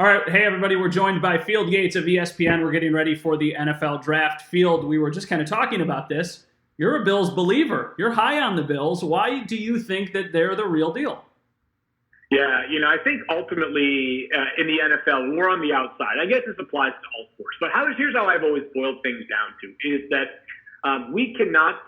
All right, hey everybody, we're joined by Field Yates of ESPN. We're getting ready for the NFL draft. Field, we were just kind of talking about this. You're a Bills believer. You're high on the Bills. Why do you think that they're the real deal? Yeah, I think ultimately in the NFL, we're on the outside. I guess this applies to all sports. But here's how I've always boiled things down to, is that we cannot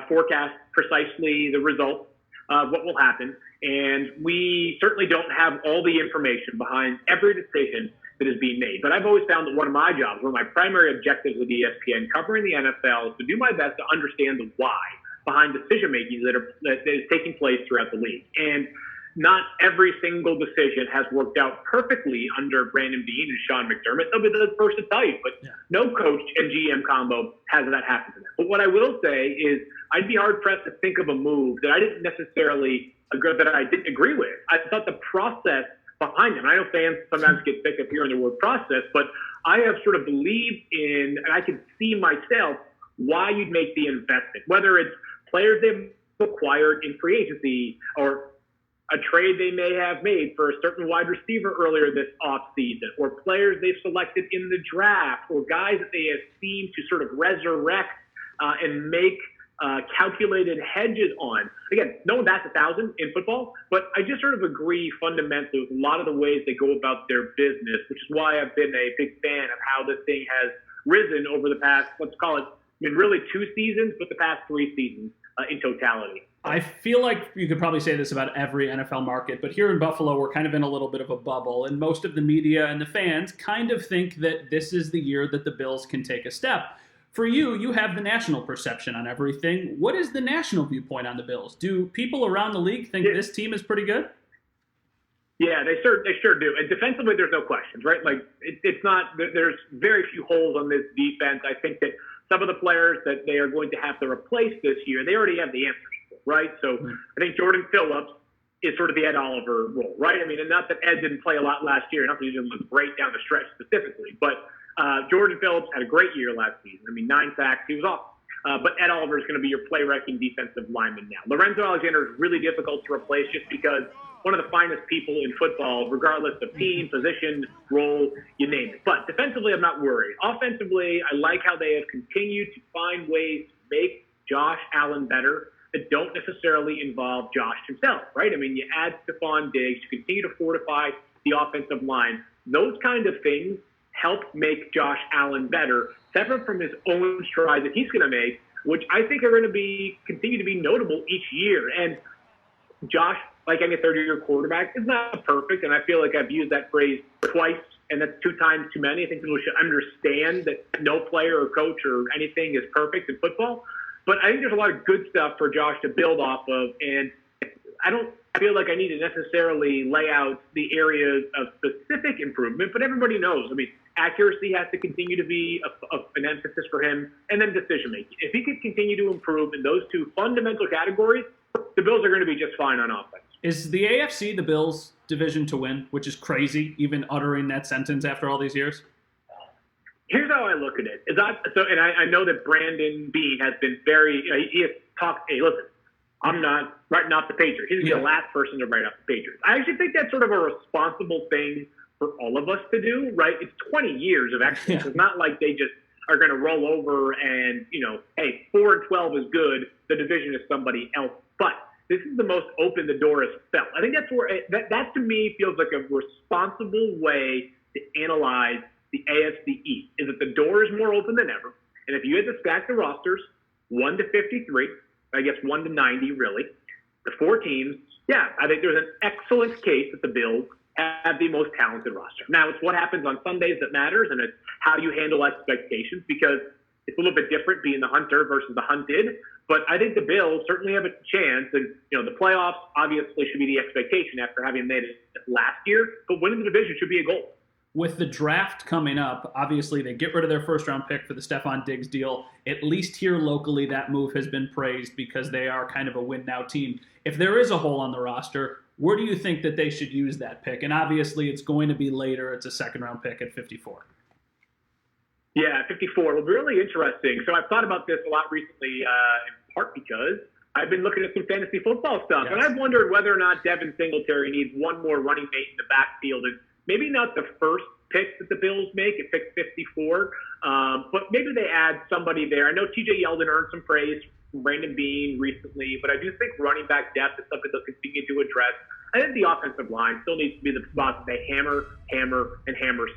forecast precisely the results of what will happen. And we certainly don't have all the information behind every decision that is being made. But I've always found that one of my jobs, one of my primary objectives with ESPN covering the NFL, is to do my best to understand the why behind decision-making that is taking place throughout the league. And not every single decision has worked out perfectly under Brandon Beane and Sean McDermott. They'll be the first to tell you, but no coach and GM combo has that happen to them. But what I will say is I'd be hard-pressed to think of a move that I didn't agree with. I thought the process behind them, I know fans sometimes get sick of hearing the word process, but I have sort of believed in, and I can see myself, why you'd make the investment, whether it's players they've acquired in free agency or a trade they may have made for a certain wide receiver earlier this offseason, or players they've selected in the draft, or guys that they have seen to sort of resurrect and make calculated hedges on. Again, no one bats 1,000 in football, but I just sort of agree fundamentally with a lot of the ways they go about their business, which is why I've been a big fan of how this thing has risen over the past, let's call it, really 2 seasons, but the past 3 seasons in totality. I feel like you could probably say this about every NFL market, but here in Buffalo, we're kind of in a little bit of a bubble, and most of the media and the fans kind of think that this is the year that the Bills can take a step. For you, you have the national perception on everything. What is the national viewpoint on the Bills? Do people around the league think this team is pretty good? Yeah, they sure do. And defensively, there's no questions, right? Like, it's not – there's very few holes on this defense. I think that some of the players that they are going to have to replace this year, they already have the answers. Right? So I think Jordan Phillips is sort of the Ed Oliver role, right? I mean, and not that Ed didn't play a lot last year, not that he didn't look great down the stretch specifically, but Jordan Phillips had a great year last season. I mean, 9 sacks, he was awesome. But Ed Oliver is going to be your play-wrecking defensive lineman now. Lorenzo Alexander is really difficult to replace just because one of the finest people in football, regardless of team, position, role, you name it. But defensively, I'm not worried. Offensively, I like how they have continued to find ways to make Josh Allen better that don't necessarily involve Josh himself, right? I mean, you add Stephon Diggs, you continue to fortify the offensive line. Those kind of things help make Josh Allen better, separate from his own stride that he's going to make, which I think are going to continue to be notable each year. And Josh, like any third-year quarterback, is not perfect, and I feel like I've used that phrase twice, and that's 2 times too many. I think people should understand that no player or coach or anything is perfect in football. But I think there's a lot of good stuff for Josh to build off of, and I don't feel like I need to necessarily lay out the areas of specific improvement, but everybody knows. I mean, accuracy has to continue to be an emphasis for him, and then decision-making. If he could continue to improve in those 2 fundamental categories, the Bills are going to be just fine on offense. Is the AFC the Bills' division to win, which is crazy, even uttering that sentence after all these years? Here's how I look at it. I know that Brandon Beane has been very, he has talked, hey, listen, I'm not writing off the Patriots. He's the last person to write off the Patriots. I actually think that's sort of a responsible thing for all of us to do, right? It's 20 years of excellence. It's not like they just are going to roll over and, hey, 4-12 is good. The division is somebody else. But this is the most open the door has felt. I think that's where that to me feels like a responsible way to analyze the AFC East, is that the door is more open than ever. And if you had to stack the rosters, 1 to 53, I guess 1 to 90, really, the 4 teams, I think there's an excellent case that the Bills have the most talented roster. Now, it's what happens on Sundays that matters, and it's how you handle expectations, because it's a little bit different being the hunter versus the hunted. But I think the Bills certainly have a chance, and the playoffs obviously should be the expectation after having made it last year, but winning the division should be a goal. With the draft coming up, obviously they get rid of their first-round pick for the Stephon Diggs deal. At least here locally, that move has been praised because they are kind of a win-now team. If there is a hole on the roster, where do you think that they should use that pick? And obviously it's going to be later. It's a second-round pick at 54. Yeah, 54. Well, really interesting. So I've thought about this a lot recently, in part because I've been looking at some fantasy football stuff. Yes. And I've wondered whether or not Devin Singletary needs one more running mate in the backfield. And maybe not the first pick that the Bills make at pick 54, but maybe they add somebody there. I know TJ Yeldon earned some praise from Brandon Beane recently, but I do think running back depth is something they'll continue to address. I think the offensive line still needs to be the spot that they hammer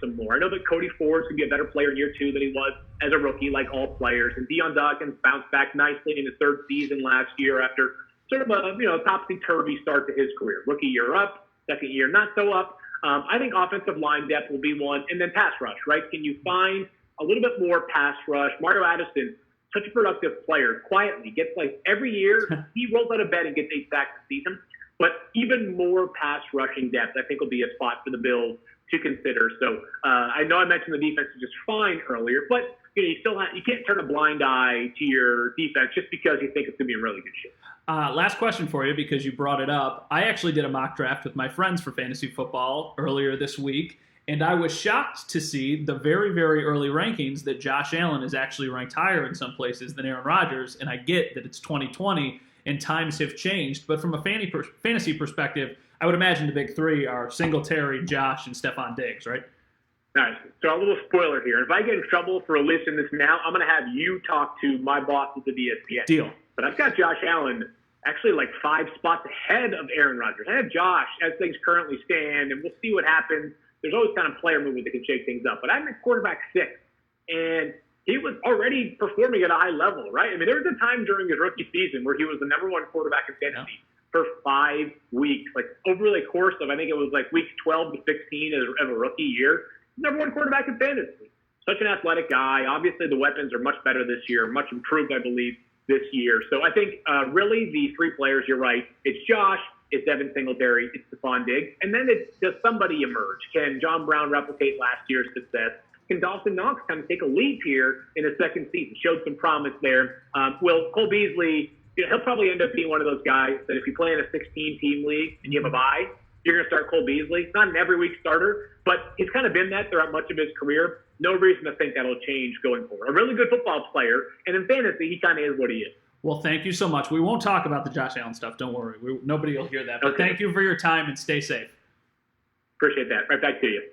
some more. I know that Cody Ford's going to be a better player in year 2 than he was as a rookie, like all players. And Deion Dawkins bounced back nicely in his 3rd season last year after sort of a topsy-turvy start to his career. Rookie year up, second year not so up. I think offensive line depth will be one. And then pass rush, right? Can you find a little bit more pass rush? Mario Addison, such a productive player, quietly gets like every year, he rolls out of bed and gets 8 sacks a season. But even more pass rushing depth, I think, will be a spot for the Bills to consider. So I know I mentioned the defense is just fine earlier, but you can't turn a blind eye to your defense just because you think it's going to be in really good shape. Last question for you, because you brought it up. I actually did a mock draft with my friends for fantasy football earlier this week, and I was shocked to see the very, very early rankings that Josh Allen is actually ranked higher in some places than Aaron Rodgers, and I get that it's 2020 and times have changed, but from a fantasy perspective, I would imagine the big 3 are Singletary, Josh, and Stephon Diggs, right? All right, so a little spoiler here. If I get in trouble for releasing this now, I'm going to have you talk to my boss at the ESPN. Deal. But I've got Josh Allen actually like 5 spots ahead of Aaron Rodgers. I have Josh as things currently stand, and we'll see what happens. There's always kind of player movement that can shake things up. But I'm at quarterback 6, and he was already performing at a high level, right? I mean, there was a time during his rookie season where he was the number 1 quarterback in fantasy for 5 weeks. Like over the course of, I think it was like weeks 12 to 16 of a rookie year, number 1 quarterback in fantasy. Such an athletic guy. Obviously, the weapons are much better this year, much improved, I believe, this year. So I think really the 3 players, you're right. It's Josh, it's Devin Singletary, it's Stephon Diggs, and then does somebody emerge? Can John Brown replicate last year's success? Can Dawson Knox kind of take a leap here in his 2nd season? Showed some promise there. Will Cole Beasley, he'll probably end up being one of those guys that if you play in a 16-team league and you have a bye, you're going to start Cole Beasley. Not an every week starter, but he's kind of been that throughout much of his career. No reason to think that'll change going forward. A really good football player, and in fantasy, he kind of is what he is. Well, thank you so much. We won't talk about the Josh Allen stuff. Don't worry. Nobody will hear that. But Okay. Thank you for your time, and stay safe. Appreciate that. Right back to you.